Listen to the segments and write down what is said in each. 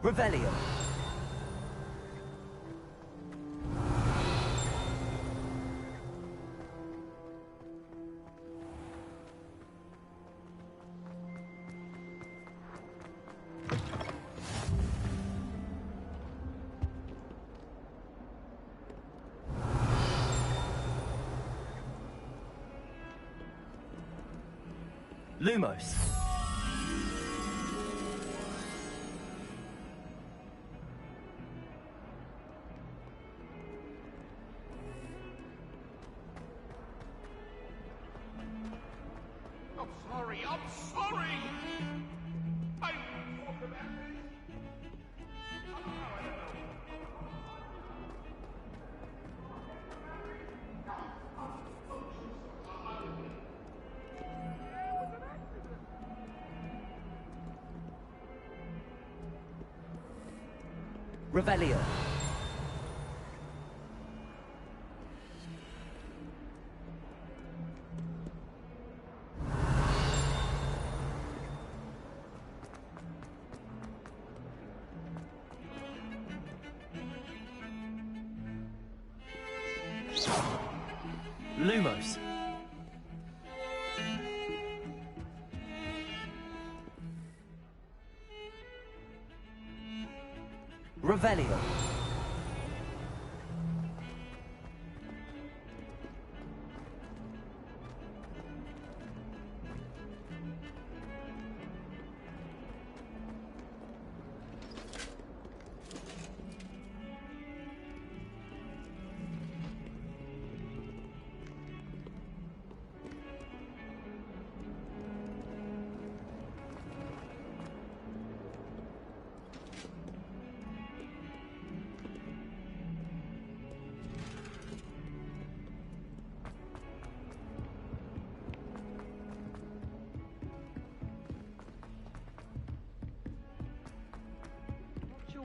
Revelio. Lumos. I'm sorry. I won't talk about this. Revelio. Lumos. Revelio.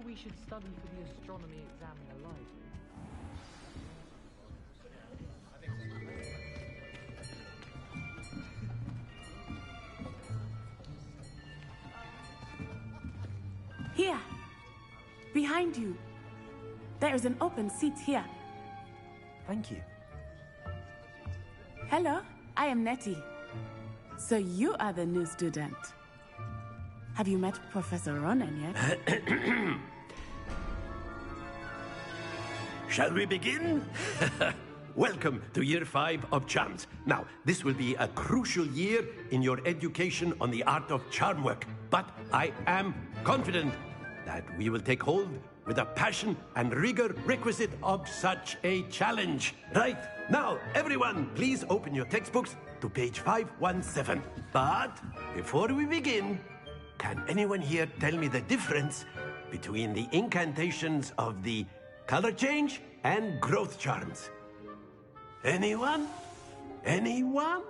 We should study for the astronomy exam in a library. Here, behind you. There is an open seat here. Thank you. Hello, I am Nettie. So you are the new student. Have you met Professor Ronan yet? Shall we begin? Welcome to Year 5 of Charms. Now, this will be a crucial year in your education on the art of charm work. But I am confident that we will take hold with the passion and rigor requisite of such a challenge. Right, now, everyone, please open your textbooks to page 517. But before we begin, can anyone here tell me the difference between the incantations of the color change and growth charms? Anyone? Anyone?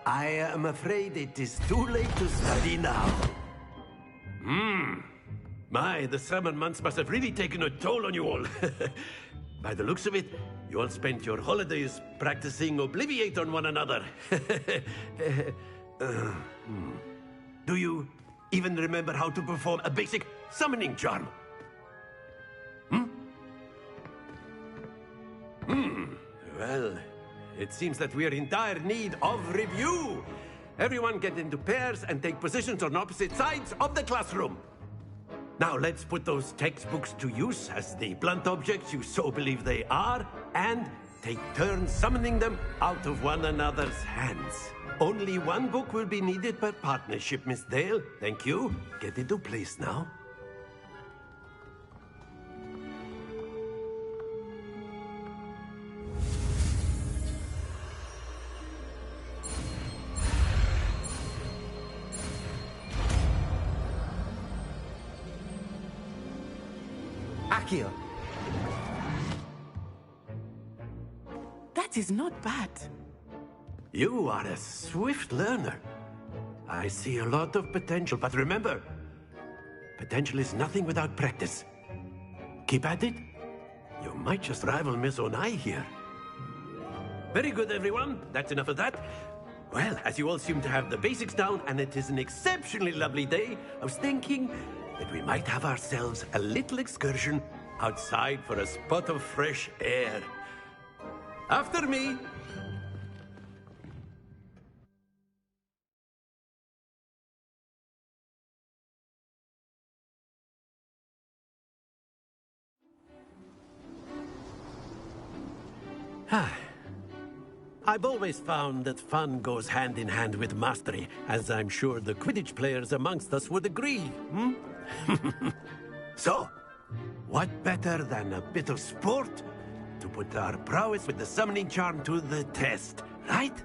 I am afraid it is too late to study now. My, the summer months must have really taken a toll on you all. By the looks of it, you all spent your holidays practicing Obliviate on one another. Do you even remember how to perform a basic summoning charm? Well, it seems that we are in dire need of review. Everyone get into pairs and take positions on opposite sides of the classroom. Now let's put those textbooks to use as the blunt objects you so believe they are, and take turns summoning them out of one another's hands. Only one book will be needed per partnership, Miss Dale. Thank you. Get into place now. Accio. That is not bad. You are a swift learner. I see a lot of potential, but remember, potential is nothing without practice. Keep at it. You might just rival Miss Onai here. Very good, everyone. That's enough of that. Well, as you all seem to have the basics down, and it is an exceptionally lovely day, I was thinking that we might have ourselves a little excursion outside for a spot of fresh air. After me. I've always found that fun goes hand in hand with mastery, as I'm sure the Quidditch players amongst us would agree, hmm? So, what better than a bit of sport to put our prowess with the summoning charm to the test, right?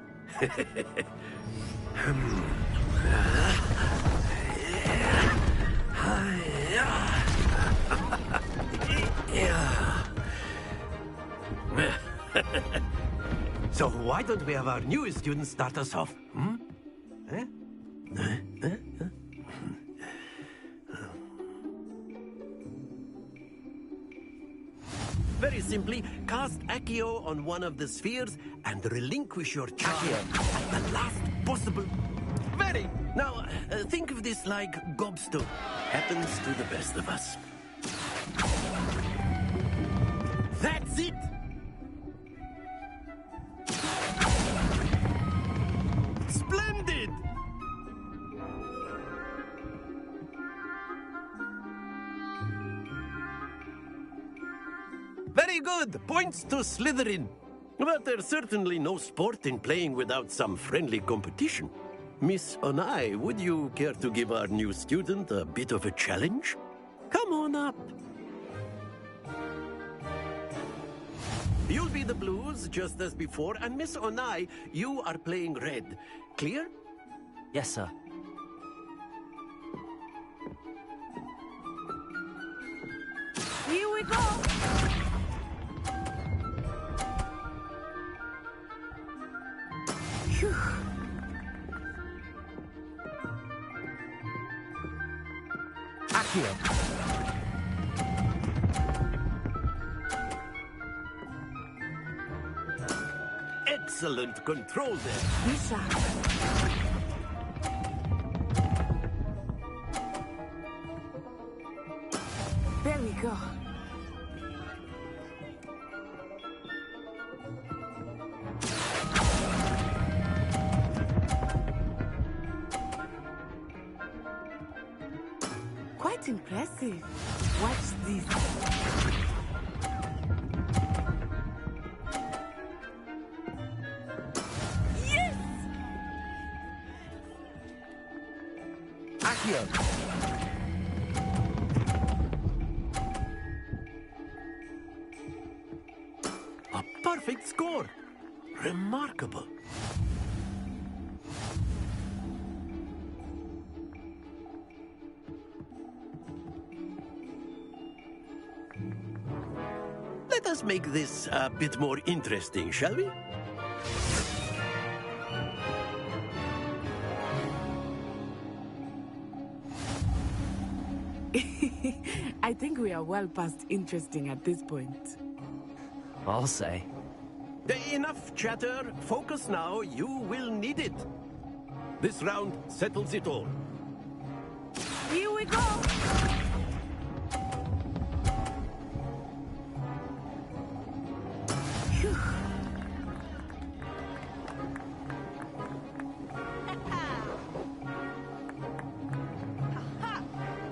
So why don't we have our newest student start us off? Hmm? Very simply, cast Accio on one of the spheres and relinquish your charm at the last possible... Very! Now, think of this like gobstone. Happens to the best of us. That's it! Splendid! Very good. Points to Slytherin. But there's certainly no sport in playing without some friendly competition. Miss Onai, would you care to give our new student a bit of a challenge? Come on up. You'll be the blues, just as before, and Miss Onai, you are playing red. Clear? Yes, sir. Here we go! Phew. Accio. Excellent control there. Lisa. There we go. Quite impressive. Watch this. Yes! Accio. A perfect score. Remarkable. Let us make this a bit more interesting, shall we? I think we are well past interesting at this point. I'll say. Enough chatter. Focus now. You will need it. This round settles it all. Here we go! Phew.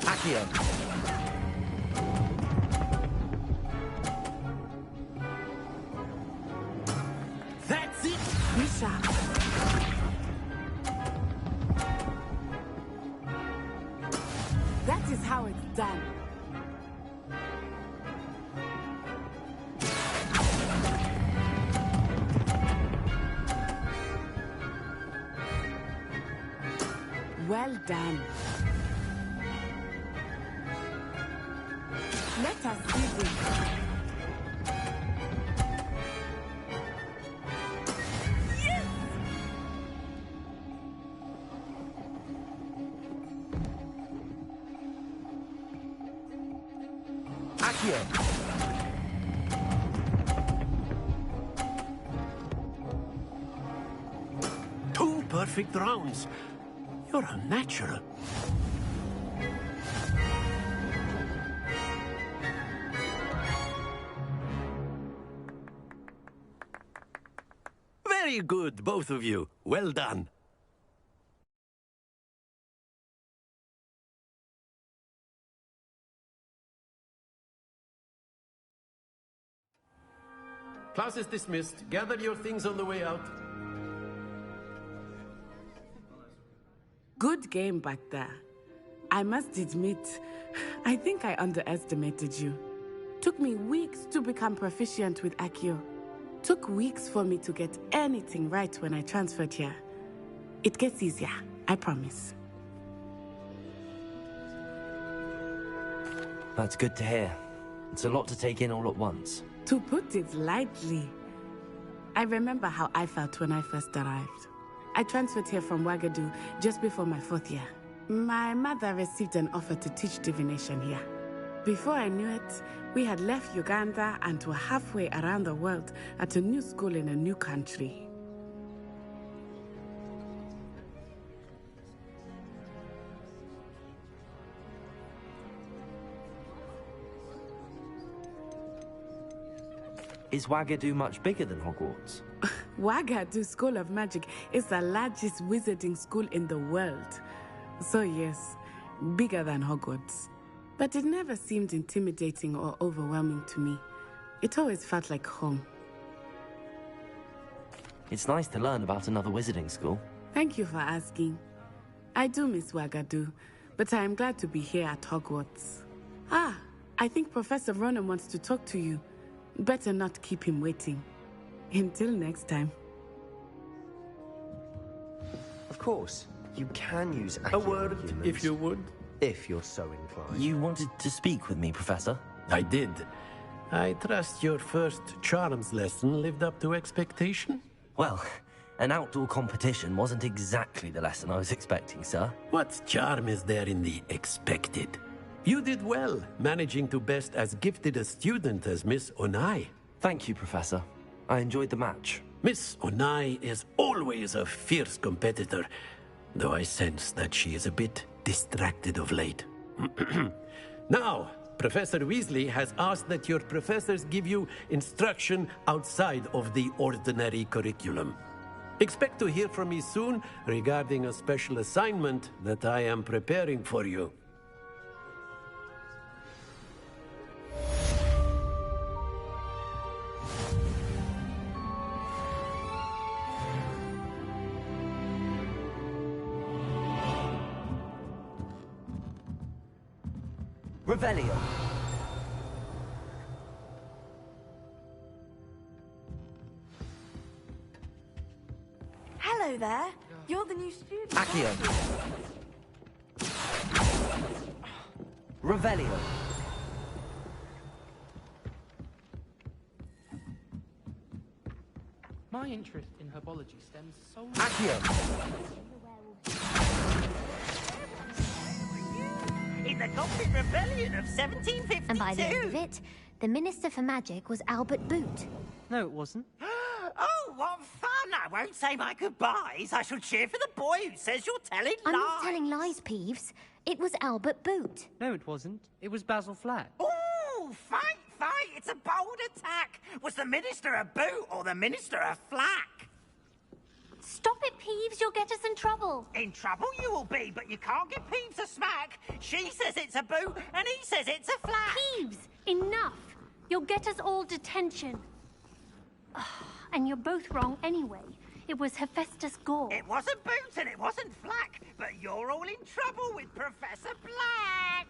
Accio. That's it. Misha. That is how it's done. Well done. Let us see this. Yes! Accio. perfect rounds. You're a natural. Very good, both of you. Well done. Class is dismissed. Gather your things on the way out. Good game back there. I must admit, I think I underestimated you. Took me weeks to become proficient with Accio. Took weeks for me to get anything right when I transferred here. It gets easier, I promise. That's good to hear. It's a lot to take in all at once. To put it lightly, I remember how I felt when I first arrived. I transferred here from Ouagadougou just before my 4th year. My mother received an offer to teach divination here. Before I knew it, we had left Uganda and were halfway around the world at a new school in a new country. Is Ouagadougou much bigger than Hogwarts? Ouagadougou School of Magic is the largest wizarding school in the world. So yes, bigger than Hogwarts. But it never seemed intimidating or overwhelming to me. It always felt like home. It's nice to learn about another wizarding school. Thank you for asking. I do miss Ouagadougou, but I am glad to be here at Hogwarts. Ah, I think Professor Ronan wants to talk to you. Better not keep him waiting. Until next time. Of course, you can use A accurate word, humans, if you would. if you're so inclined. You wanted to speak with me, Professor? I did. I trust your first charms lesson lived up to expectation? Well, an outdoor competition wasn't exactly the lesson I was expecting, sir. What charm is there in the expected? You did well, managing to best as gifted a student as Miss Onai. Thank you, Professor. I enjoyed the match. Miss Onai is always a fierce competitor, though I sense that she is a bit distracted of late. Now, Professor Weasley has asked that your professors give you instruction outside of the ordinary curriculum. Expect to hear from me soon regarding a special assignment that I am preparing for you. Revelio. Hello there. You're the new student. Accio. Revelio. My interest in herbology stems solely Accio. In the Goblin Rebellion of 1752. And by the end of it, the Minister for Magic was Albert Boot. No, it wasn't. Oh, what fun! I won't say my goodbyes. I shall cheer for the boy who says you're telling I'm lies. not telling lies, Peeves. It was Albert Boot. No, it wasn't. It was Basil Flat. Ooh, fight! It's a bold attack. Was the Minister a boot or the Minister a flack? Stop it, Peeves. You'll get us in trouble. In trouble you will be, but you can't give Peeves a smack. She says it's a boot and he says it's a flack. Peeves, enough. You'll get us all detention. And you're both wrong anyway. It was Hephaestus Gore. It wasn't boot and it wasn't flack, but you're all in trouble with Professor Black.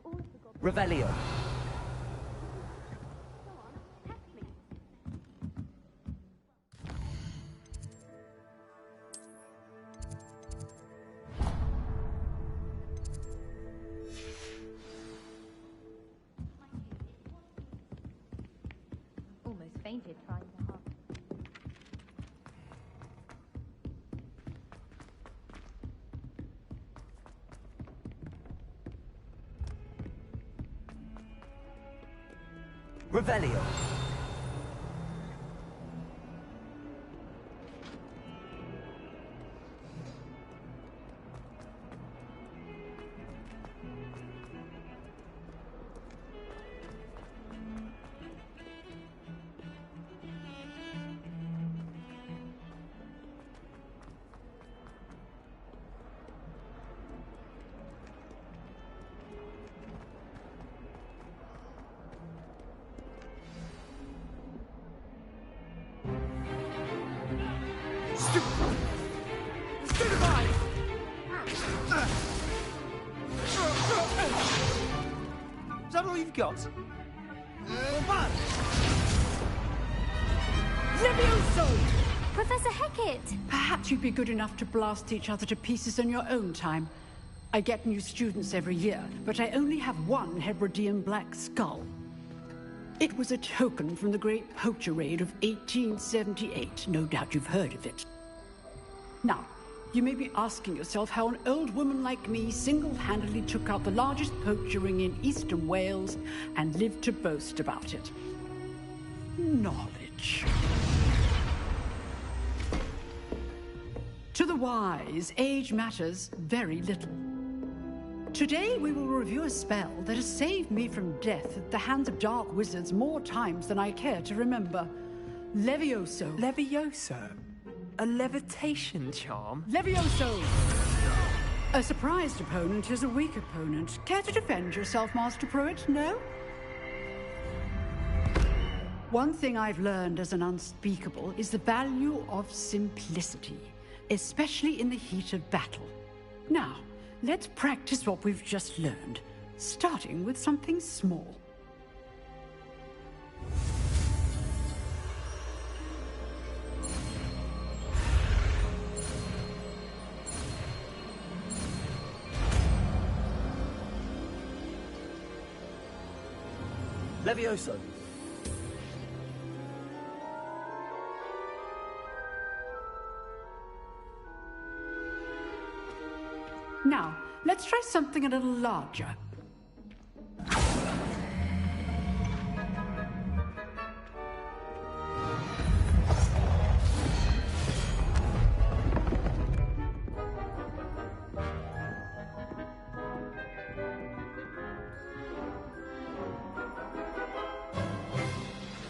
almost all of the goblins. Revelio. Go on, test me. Almost fainted trying to hug. Revelio. Is that all you've got? Levioso! Professor Hecat! Perhaps you'd be good enough to blast each other to pieces in your own time. I get new students every year, but I only have one Hebridean black skull. It was a token from the Great Poacher Raid of 1878. No doubt you've heard of it. Now, you may be asking yourself how an old woman like me single-handedly took out the largest poacher ring in eastern Wales and lived to boast about it. Knowledge. To the wise, age matters very little. Today we will review a spell that has saved me from death at the hands of dark wizards more times than I care to remember. Levioso. Levioso? A levitation charm? Levioso! A surprised opponent is a weak opponent. Care to defend yourself, Master Pruitt? No? One thing I've learned as an unspeakable is the value of simplicity, especially in the heat of battle. Now, let's practice what we've just learned, starting with something small. Levioso. Now, let's try something a little larger.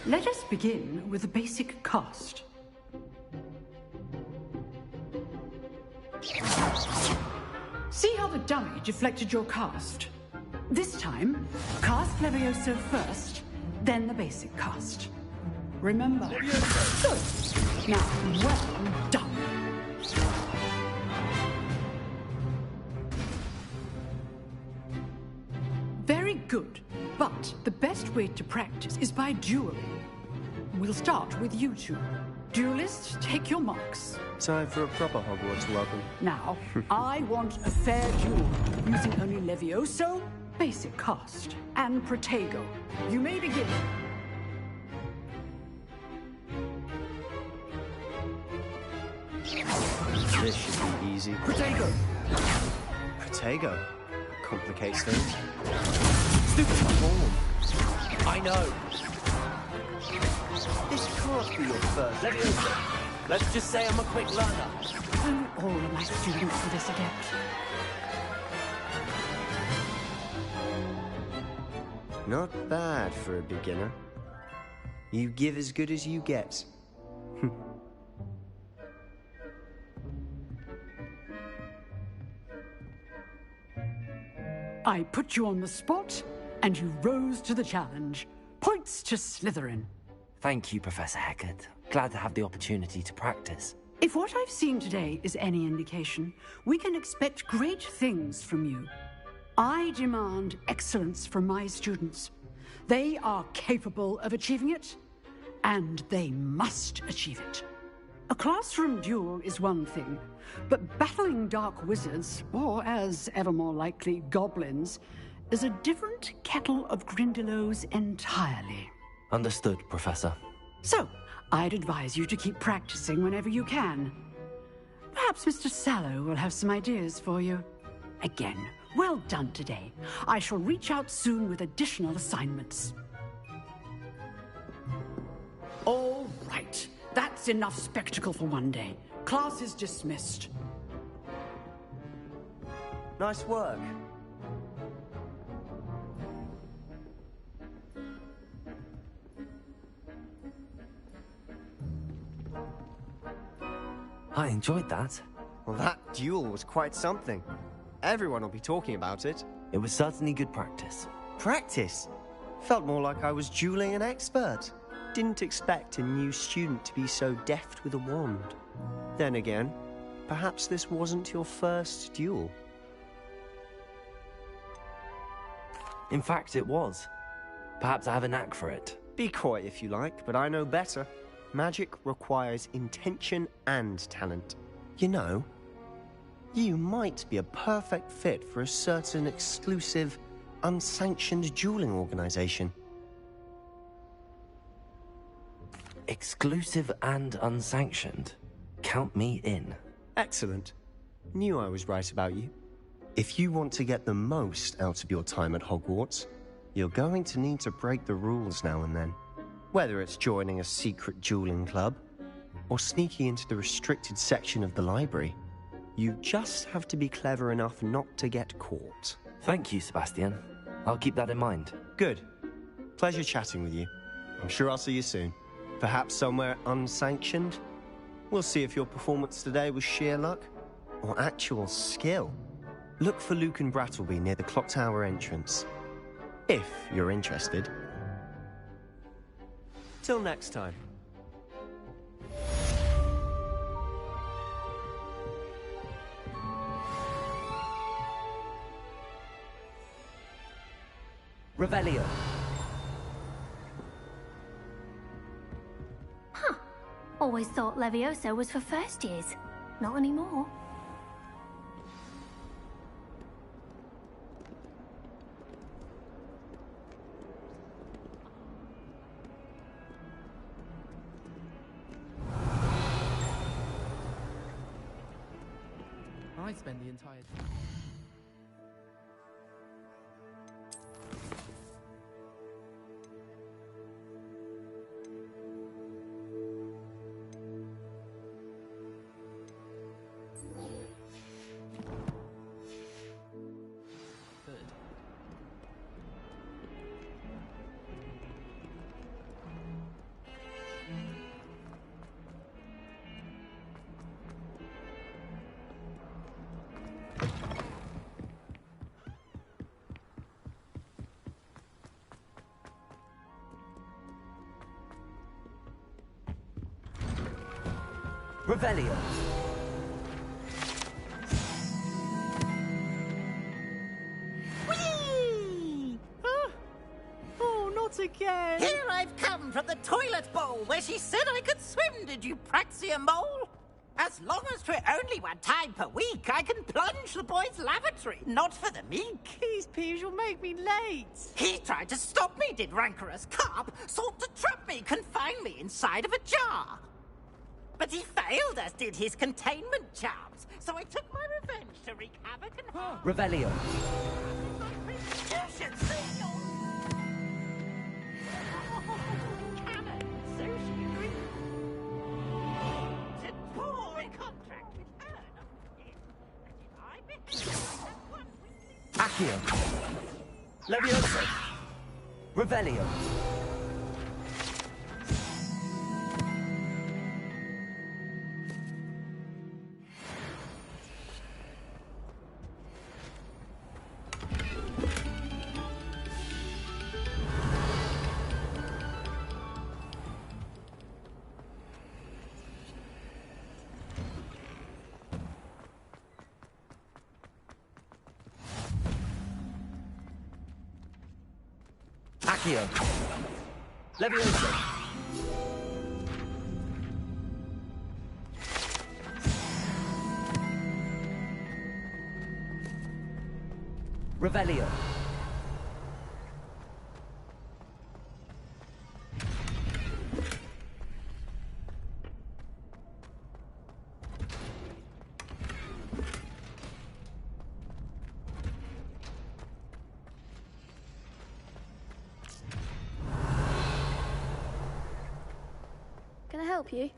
Let us begin with the basic cast. See how the dummy deflected your cast? This time, cast Levioso first, then the basic cast. Remember? Good. Now, well done. Very good. But the best way to practice is by dueling. We'll start with you two. Duelists, take your marks. Time for a proper Hogwarts welcome. Now, I want a fair duel, using only Levioso, basic cast, and Protego. You may begin. This should be easy. Protego! Protego. Complicates things. Stupid form. I know. This can't be your first. Levioso. Let's just say I'm a quick learner. Only all of my students are this adept. Not bad for a beginner. You give as good as you get. I put you on the spot, and you rose to the challenge. Points to Slytherin. Thank you, Professor Hecat. Glad to have the opportunity to practice. If what I've seen today is any indication, we can expect great things from you. I demand excellence from my students. They are capable of achieving it, and they must achieve it. A classroom duel is one thing, but battling dark wizards, or as ever more likely, goblins, is a different kettle of Grindylows entirely. Understood, Professor. So, I'd advise you to keep practicing whenever you can. Perhaps Mr. Sallow will have some ideas for you. Again, well done today. I shall reach out soon with additional assignments. All right. That's enough spectacle for one day. Class is dismissed. Nice work. I enjoyed that. Well, that duel was quite something. Everyone will be talking about it. It was certainly good practice. Practice? Felt more like I was dueling an expert. Didn't expect a new student to be so deft with a wand. Then again, perhaps this wasn't your first duel. In fact, it was. Perhaps I have a knack for it. Be coy if you like, but I know better. Magic requires intention and talent. You know, you might be a perfect fit for a certain exclusive, unsanctioned dueling organization. Exclusive and unsanctioned. Count me in. Excellent. Knew I was right about you. If you want to get the most out of your time at Hogwarts, you're going to need to break the rules now and then. Whether it's joining a secret dueling club, or sneaking into the restricted section of the library, you just have to be clever enough not to get caught. Thank you, Sebastian. I'll keep that in mind. Good. Pleasure chatting with you. I'm sure I'll see you soon. Perhaps somewhere unsanctioned? We'll see if your performance today was sheer luck or actual skill. Look for Luke and Brattleby near the clock tower entrance. If you're interested. Till next time. Revelio. Huh. Always thought Levioso was for first years. Not anymore. I spend the entire time. Revelio. Whee! Oh, not again! Here I've come from the toilet bowl where she said I could swim, did you praxia mole? As long as 'twere only one time per week, I can plunge the boys' lavatory, not for the meek. These peas will make me late. He tried to stop me, did rancorous carp, sought to trap me, confine me inside of a jar. But he failed, as did his containment charms, so I took my revenge to wreak havoc and harm. Revelio. You should see your... Cannon, sushi, green. To toy contract with her, not him. And if I Accio. Levioso. Revelio. Accio. Levioso. Revelio. Can I help you?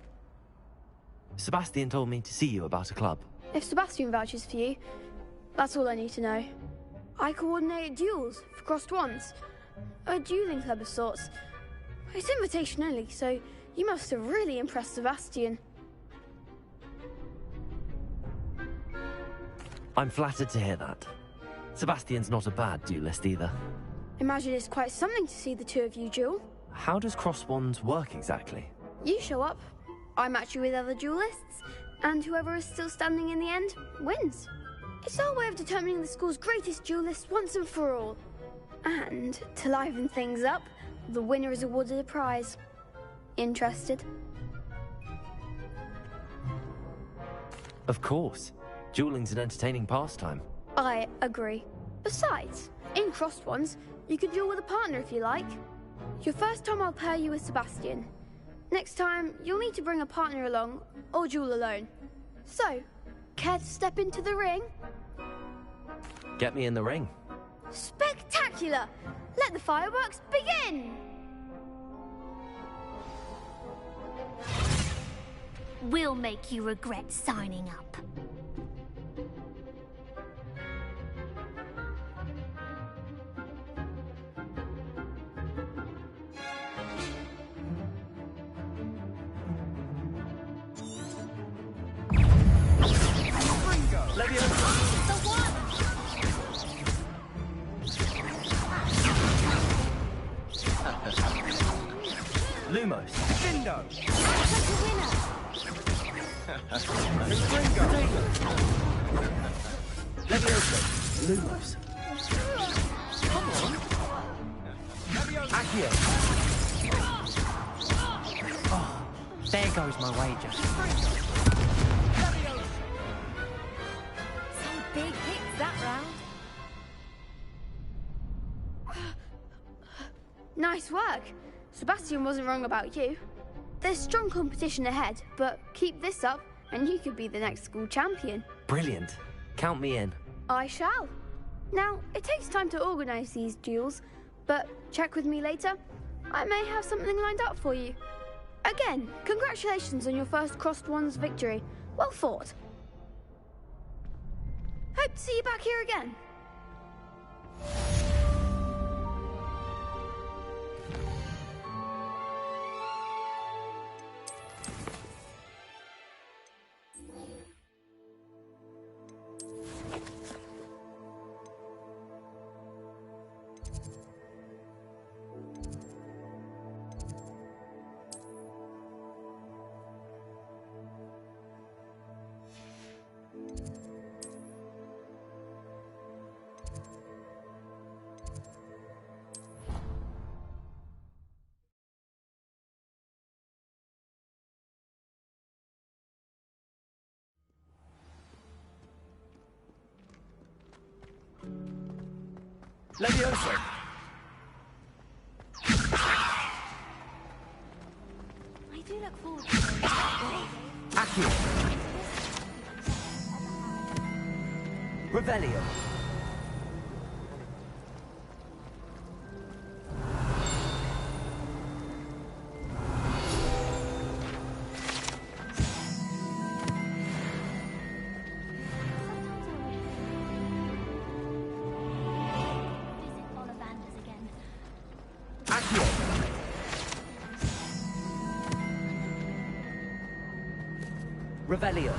Sebastian told me to see you about a club. If Sebastian vouches for you, that's all I need to know. I coordinate duels for crossed wands. A dueling club of sorts. It's invitation only, so you must have really impressed Sebastian. I'm flattered to hear that. Sebastian's not a bad duelist either. Imagine it's quite something to see the two of you duel. How does cross wands work exactly? You show up, I match you with other duelists, and whoever is still standing in the end wins. It's our way of determining the school's greatest duelist once and for all. And to liven things up, the winner is awarded a prize. Interested? Of course. Dueling's an entertaining pastime. I agree. Besides, in crossed ones, you can duel with a partner if you like. Your first time I'll pair you with Sebastian. Next time, you'll need to bring a partner along, or duel alone. So, care to step into the ring? Get me in the ring. Spectacular! Let the fireworks begin! We'll make you regret signing up. Lumos. Bindo. Levioso. Lumos. Come on. Accio. Oh, there goes my wager. Some big hits that round. Nice work. Sebastian wasn't wrong about you. There's strong competition ahead, but keep this up and you could be the next school champion. Brilliant. Count me in. I shall. Now, it takes time to organise these duels, but check with me later. I may have something lined up for you. Again, congratulations on your first crossed wands victory. Well fought. Hope to see you back here again. Levioso. I do look forward to it. Accio. Revelio. Accio. Revelio.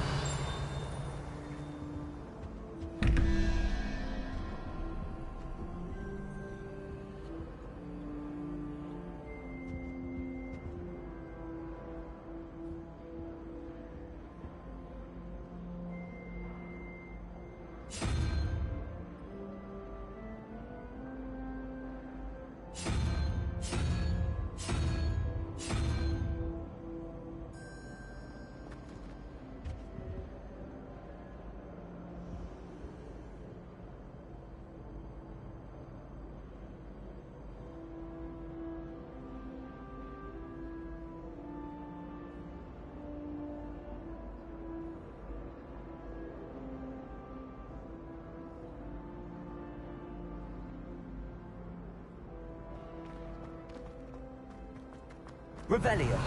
Revelio.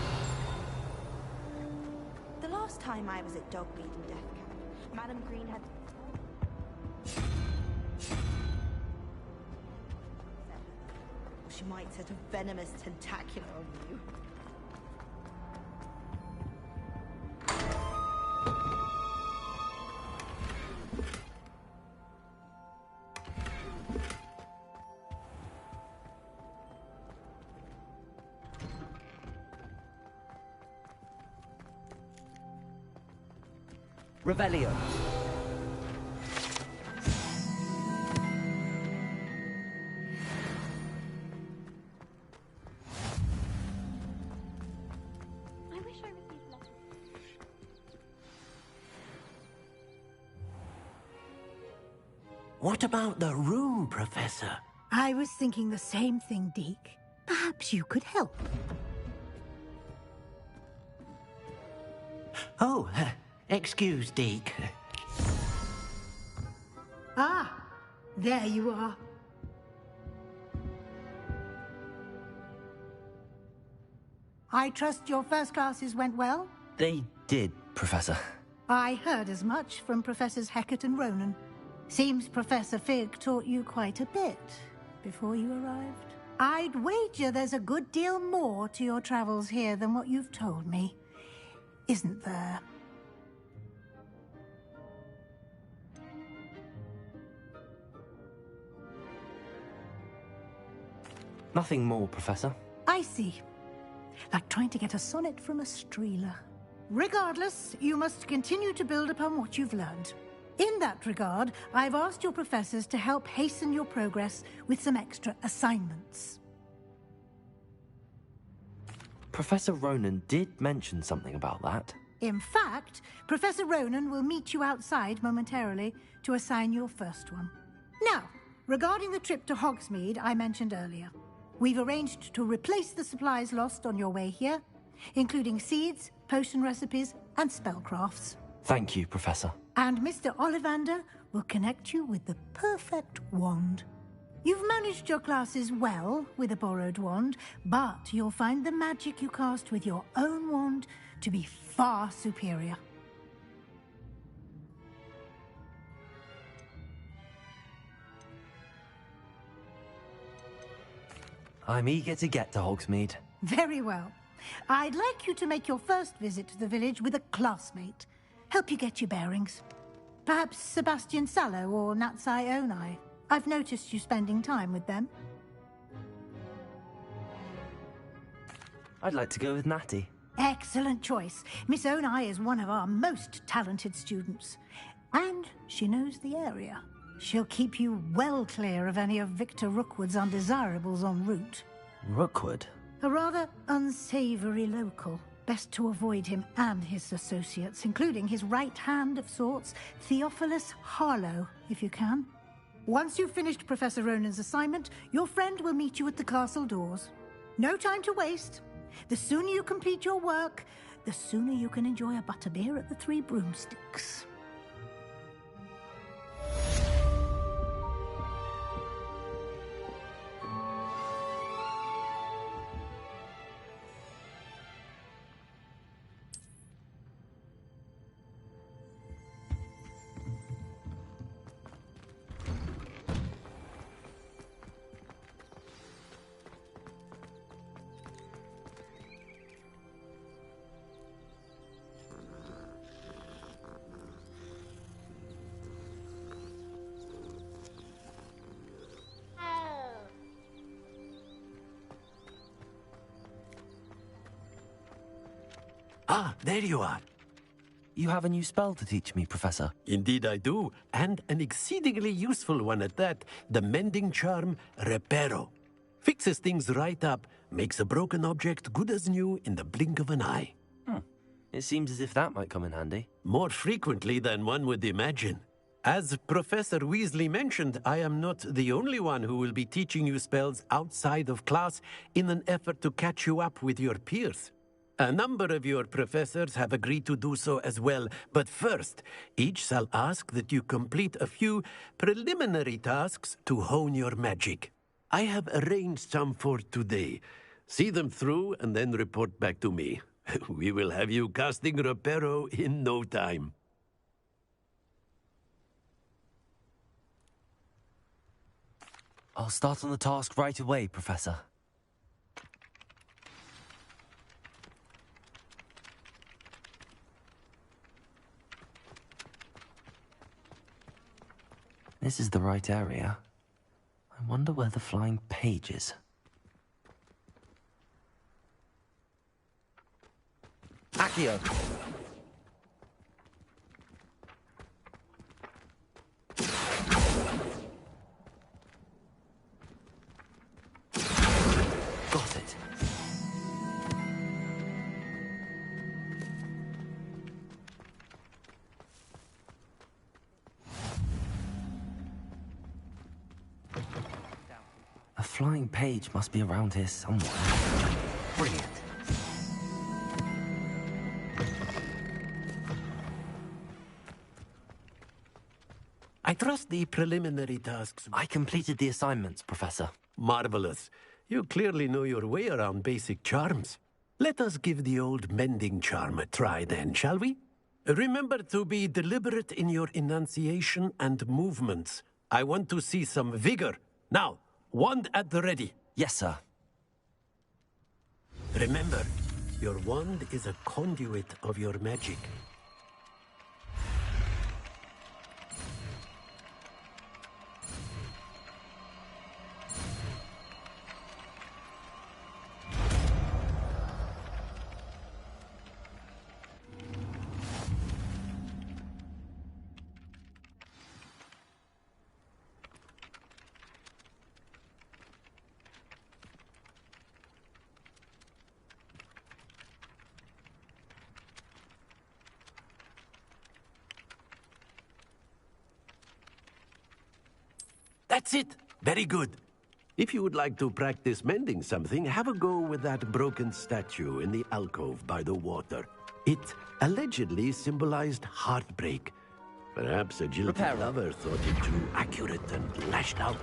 The last time I was at Dogmeat and Death Camp, Madam Green had... She might set a venomous tentacular on you. Revelio. I wish I received lessons. What about the room, Professor? I was thinking the same thing, Deke. Perhaps you could help. Oh, excuse, Deke. Ah, there you are. I trust your first classes went well? They did, Professor. I heard as much from Professors Hecat and Ronan. Seems Professor Fig taught you quite a bit before you arrived. I'd wager there's a good deal more to your travels here than what you've told me. Isn't there? Nothing more, Professor. I see. Like trying to get a sonnet from a streeler. Regardless, you must continue to build upon what you've learned. In that regard, I've asked your professors to help hasten your progress with some extra assignments. Professor Ronan did mention something about that. In fact, Professor Ronan will meet you outside momentarily to assign your first one. Now, regarding the trip to Hogsmeade I mentioned earlier, we've arranged to replace the supplies lost on your way here, including seeds, potion recipes, and spellcrafts. Thank you, Professor. And Mr. Ollivander will connect you with the perfect wand. You've managed your classes well with a borrowed wand, but you'll find the magic you cast with your own wand to be far superior. I'm eager to get to Hogsmeade. Very well. I'd like you to make your first visit to the village with a classmate. Help you get your bearings. Perhaps Sebastian Sallow or Natsai Onai. I've noticed you spending time with them. I'd like to go with Natty. Excellent choice. Miss Onai is one of our most talented students. And she knows the area. She'll keep you well clear of any of Victor Rookwood's undesirables en route. Rookwood? A rather unsavory local. Best to avoid him and his associates, including his right hand of sorts, Theophilus Harlow, if you can. Once you've finished Professor Ronan's assignment, your friend will meet you at the castle doors. No time to waste. The sooner you complete your work, the sooner you can enjoy a butterbeer at the Three Broomsticks. Ah, there you are. You have a new spell to teach me, Professor. Indeed I do, and an exceedingly useful one at that, the mending charm Reparo. Fixes things right up, makes a broken object good as new in the blink of an eye. It seems as if that might come in handy. More frequently than one would imagine. As Professor Weasley mentioned, I am not the only one who will be teaching you spells outside of class in an effort to catch you up with your peers. A number of your professors have agreed to do so as well, but first, each shall ask that you complete a few preliminary tasks to hone your magic. I have arranged some for today. See them through and then report back to me. We will have you casting Reparo in no time. I'll start on the task right away, Professor. This is the right area. I wonder where the flying page is. Accio! Got it. A flying page must be around here somewhere. Brilliant. I trust the preliminary tasks. I completed the assignments, Professor. Marvelous. You clearly know your way around basic charms. Let us give the old mending charm a try then, shall we? Remember to be deliberate in your enunciation and movements. I want to see some vigor. Now, wand at the ready. Yes, sir. Remember, your wand is a conduit of your magic. That's it. Very good. If you would like to practice mending something, have a go with that broken statue in the alcove by the water. It allegedly symbolized heartbreak. Perhaps a jilted lover thought it too accurate and lashed out.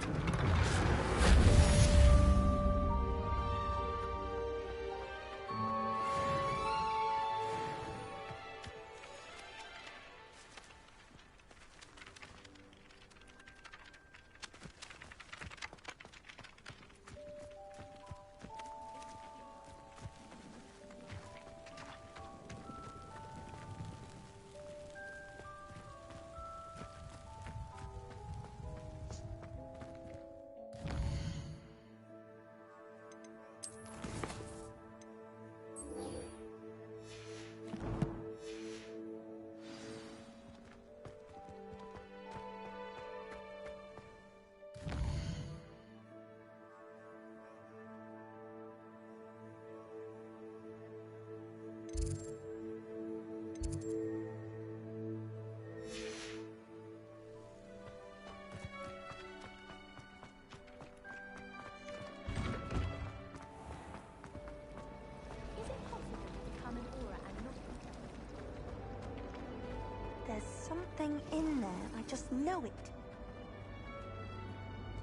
There's something in there. I just know it.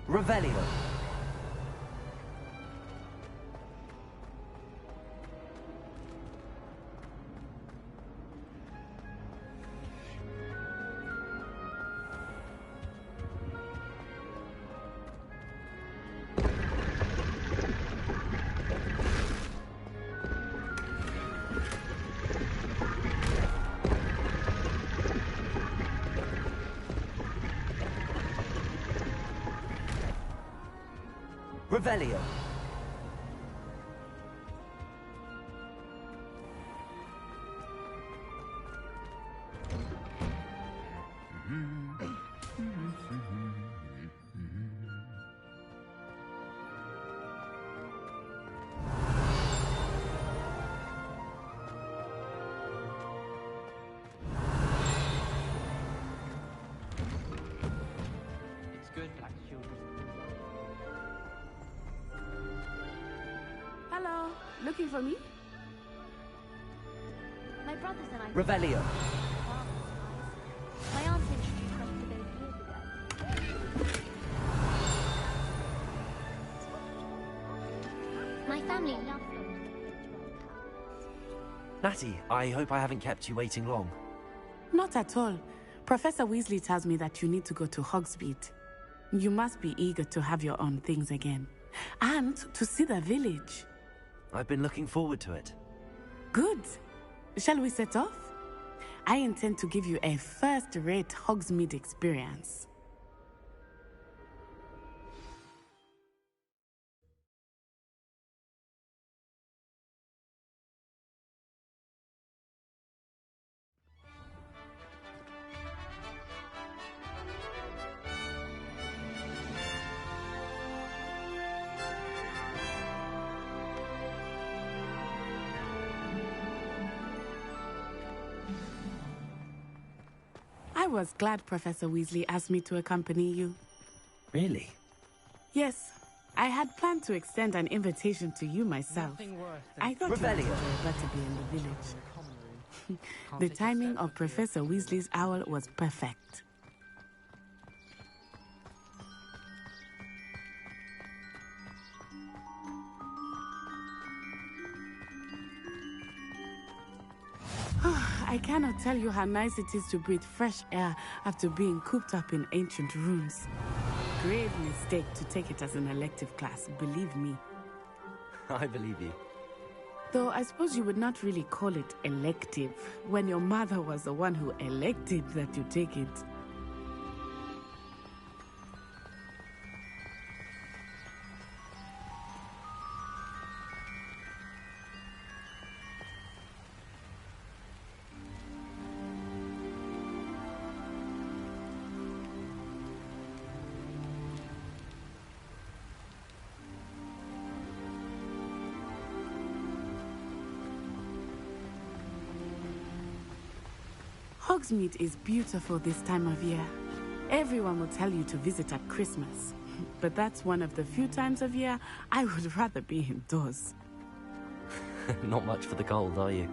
Revelio. Revelio. It's good, black children. Hello, looking for me? My brothers and I... Revelio. My aunt introduced us to those years ago. My family loves Natty, I hope I haven't kept you waiting long. Not at all. Professor Weasley tells me that you need to go to Hogsmeade. You must be eager to have your own things again. And to see the village. I've been looking forward to it. Good. Shall we set off? I intend to give you a first-rate Hogsmeade experience. I was glad Professor Weasley asked me to accompany you. Really? Yes. I had planned to extend an invitation to you myself. I thought you would better be in the village. The timing of Professor Weasley's owl was perfect. I cannot tell you how nice it is to breathe fresh air after being cooped up in ancient rooms. Grave mistake to take it as an elective class, believe me. I believe you. Though I suppose you would not really call it elective when your mother was the one who elected that you take it. Hogsmeade is beautiful this time of year. Everyone will tell you to visit at Christmas. But that's one of the few times of year I would rather be indoors. Not much for the cold, are you?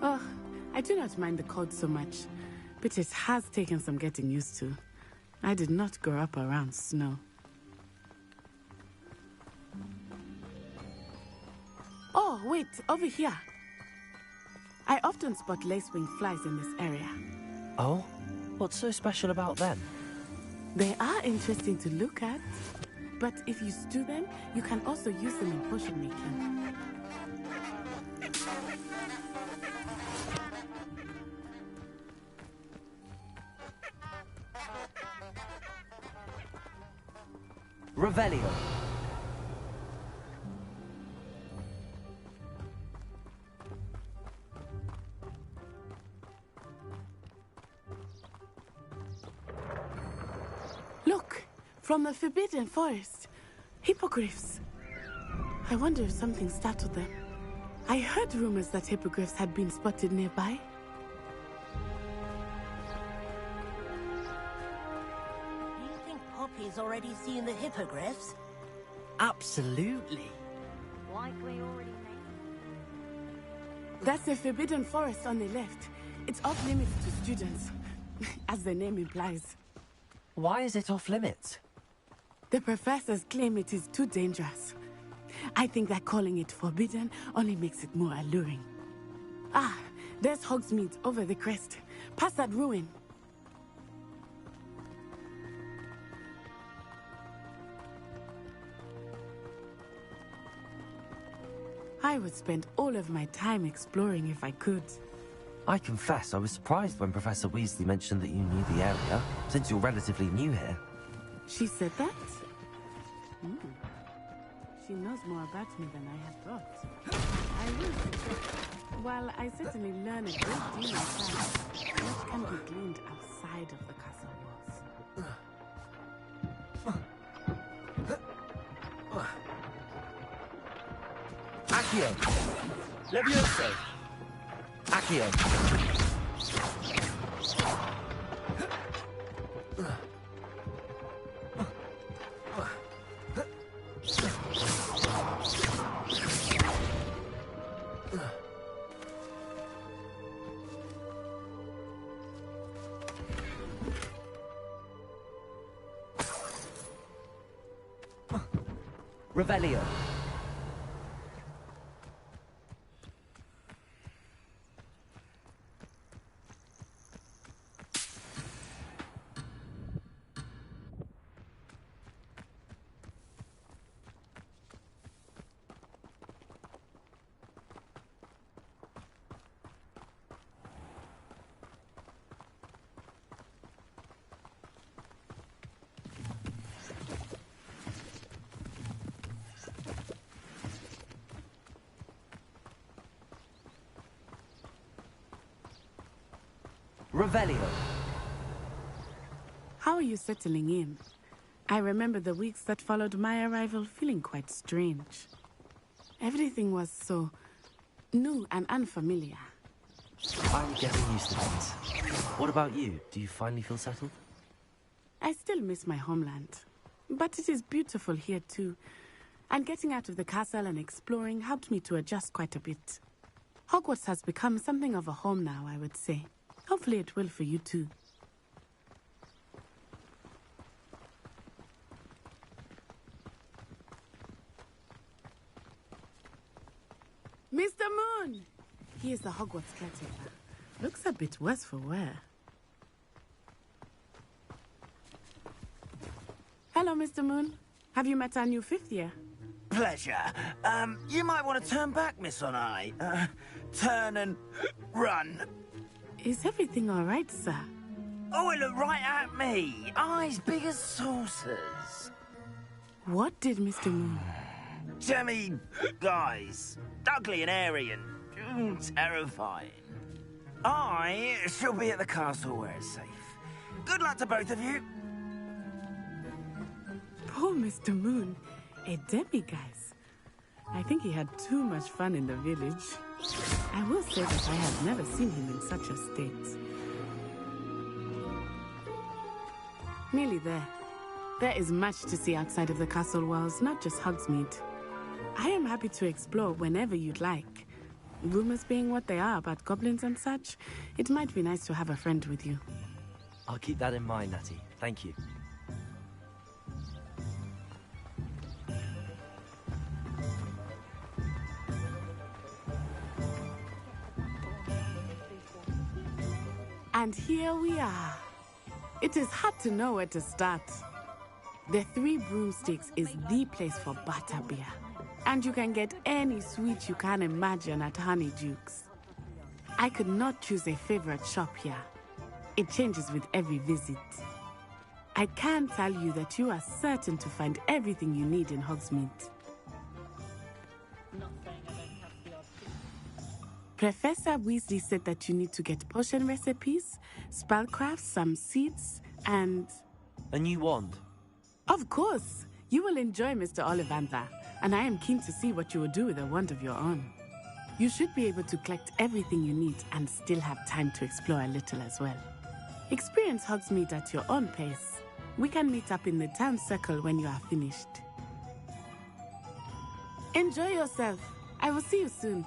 Oh, I do not mind the cold so much. But it has taken some getting used to. I did not grow up around snow. Oh, wait, over here. I often spot lacewing flies in this area. Oh? What's so special about them? They are interesting to look at. But if you stew them, you can also use them in potion making. Revelio. Look, from the Forbidden Forest. Hippogriffs. I wonder if something startled them. I heard rumors that hippogriffs had been spotted nearby. Do you think Poppy's already seen the hippogriffs? Absolutely. Likely already made. That's the Forbidden Forest on the left. It's off limits to students, as the name implies. Why is it off limits? The professors claim it is too dangerous. I think that calling it forbidden only makes it more alluring. Ah, there's Hogsmeade over the crest. Past that ruin. I would spend all of my time exploring if I could. I confess I was surprised when Professor Weasley mentioned that you knew the area, since you're relatively new here. She said that? She knows more about me than I had thought. I will say, while I certainly learn a great deal myself, much can be gleaned outside of the castle walls. Accio! Levioso! Accio! Revelio. Revelio. How are you settling in? I remember the weeks that followed my arrival feeling quite strange. Everything was so new and unfamiliar. I'm getting used to things. What about you? Do you finally feel settled? I still miss my homeland, but it is beautiful here too. And getting out of the castle and exploring helped me to adjust quite a bit. Hogwarts has become something of a home now, I would say. Hopefully it will for you too. Mr. Moon! He is the Hogwarts caretaker. Looks a bit worse for wear. Hello, Mr. Moon. Have you met our new 5th year? Pleasure. You might want to turn back, Miss Onai. Turn and run. Is everything all right, sir? Oh, it looked right at me. Eyes big as saucers. What did Mr. Moon? Jemmy guys. Ugly and airy and terrifying. I shall be at the castle where it's safe. Good luck to both of you. Poor Mr. Moon. A demiguise. I think he had too much fun in the village. I will say that I have never seen him in such a state. Nearly there. There is much to see outside of the castle walls, not just Hogsmeade. I am happy to explore whenever you'd like. Rumors being what they are about goblins and such, it might be nice to have a friend with you. I'll keep that in mind, Natty. Thank you. And here we are. It is hard to know where to start. The Three Broomsticks is the place for butterbeer. And you can get any sweet you can imagine at Honeydukes. I could not choose a favorite shop here. It changes with every visit. I can tell you that you are certain to find everything you need in Hogsmeade. Professor Weasley said that you need to get potion recipes, spellcrafts, some seeds, and... A new wand? Of course! You will enjoy Mr. Ollivander, and I am keen to see what you will do with a wand of your own. You should be able to collect everything you need and still have time to explore a little as well. Experience Hogsmeade at your own pace. We can meet up in the town circle when you are finished. Enjoy yourself. I will see you soon.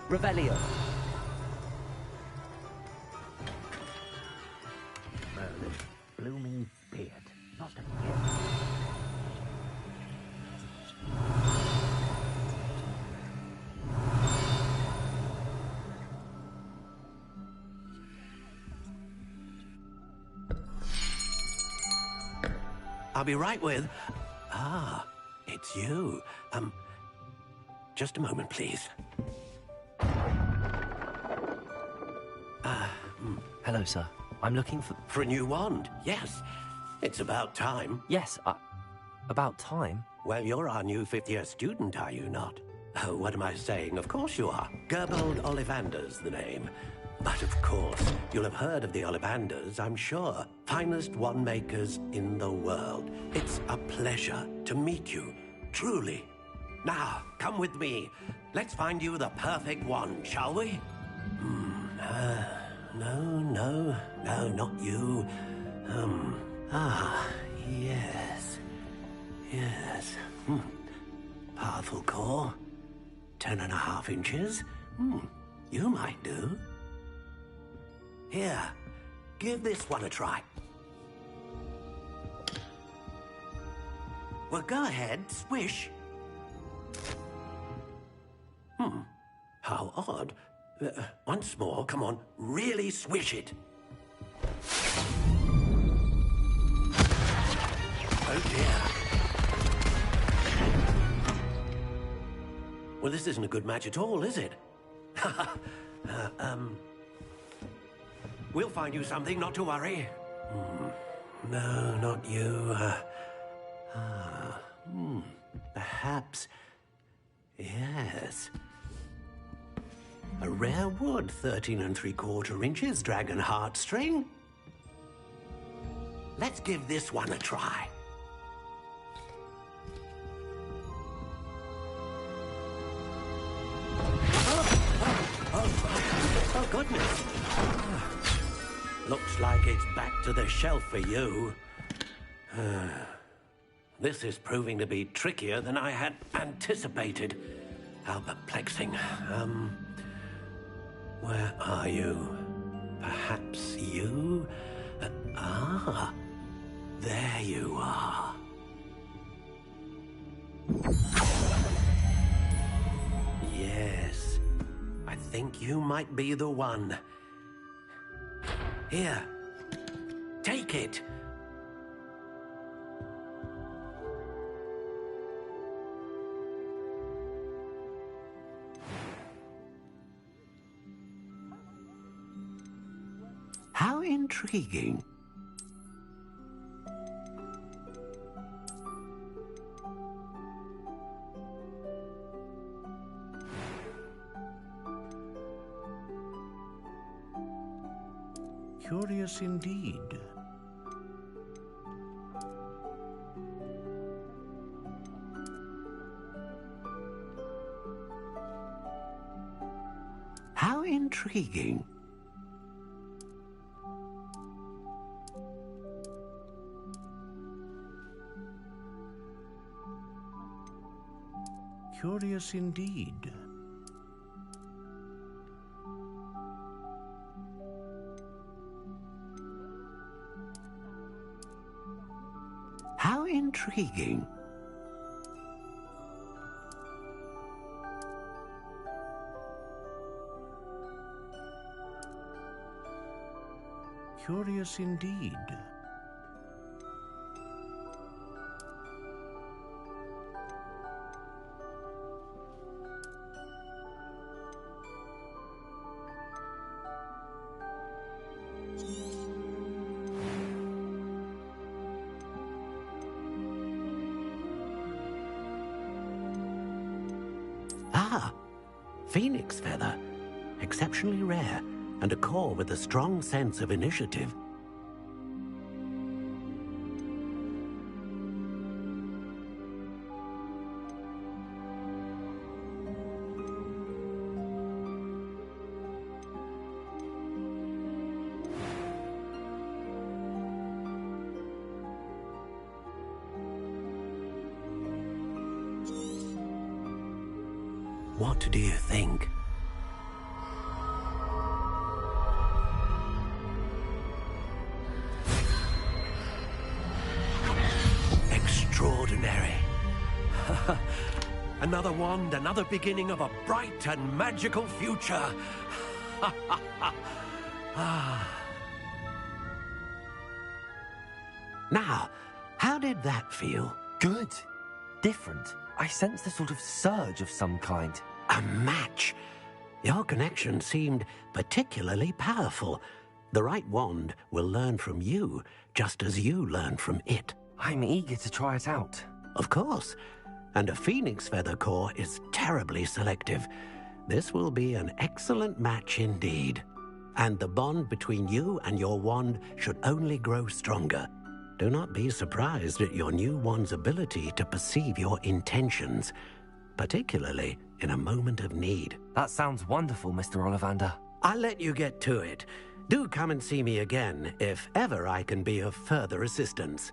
Revelio. Merlin, blooming beard. Not again. I'll be right with... Ah, it's you. Just a moment, please. Hello, sir. I'm looking for... For a new wand, yes. It's about time. Yes, about time? Well, you're our new 5th-year student, are you not? Oh, what am I saying? Of course you are. Gerbold Ollivander's the name. But of course, you'll have heard of the Ollivanders, I'm sure. Finest wand makers in the world. It's a pleasure to meet you, truly. Now, come with me. Let's find you the perfect wand, shall we? No, not you. Yes. Powerful core. 10.5 inches. You might do. Here, give this one a try. Well, go ahead, swish. How odd. Once more, come on, really swish it. Oh dear. Well, this isn't a good match at all, is it? We'll find you something, not to worry. No, not you. Perhaps. Yes. A rare wood, 13 3/4 inches, dragon heartstring. Let's give this one a try. Oh, goodness. Looks like it's back to the shelf for you. This is proving to be trickier than I had anticipated. How perplexing. Where are you? Perhaps you? There you are. Yes, I think you might be the one. Here, take it. How intriguing. Curious indeed. How intriguing. Curious indeed. How intriguing. Curious indeed. Phoenix feather. Exceptionally rare, and a core with a strong sense of initiative. What do you think? Extraordinary. Another wand, another beginning of a bright and magical future. Now, how did that feel? Good. Different. I sensed a sort of surge of some kind. A match. Your connection seemed particularly powerful. The right wand will learn from you, just as you learn from it. I'm eager to try it out. Of course. And a phoenix feather core is terribly selective. This will be an excellent match indeed. And the bond between you and your wand should only grow stronger. Do not be surprised at your new wand's ability to perceive your intentions, particularly in a moment of need. That sounds wonderful, Mr. Ollivander. I'll let you get to it. Do come and see me again if ever I can be of further assistance.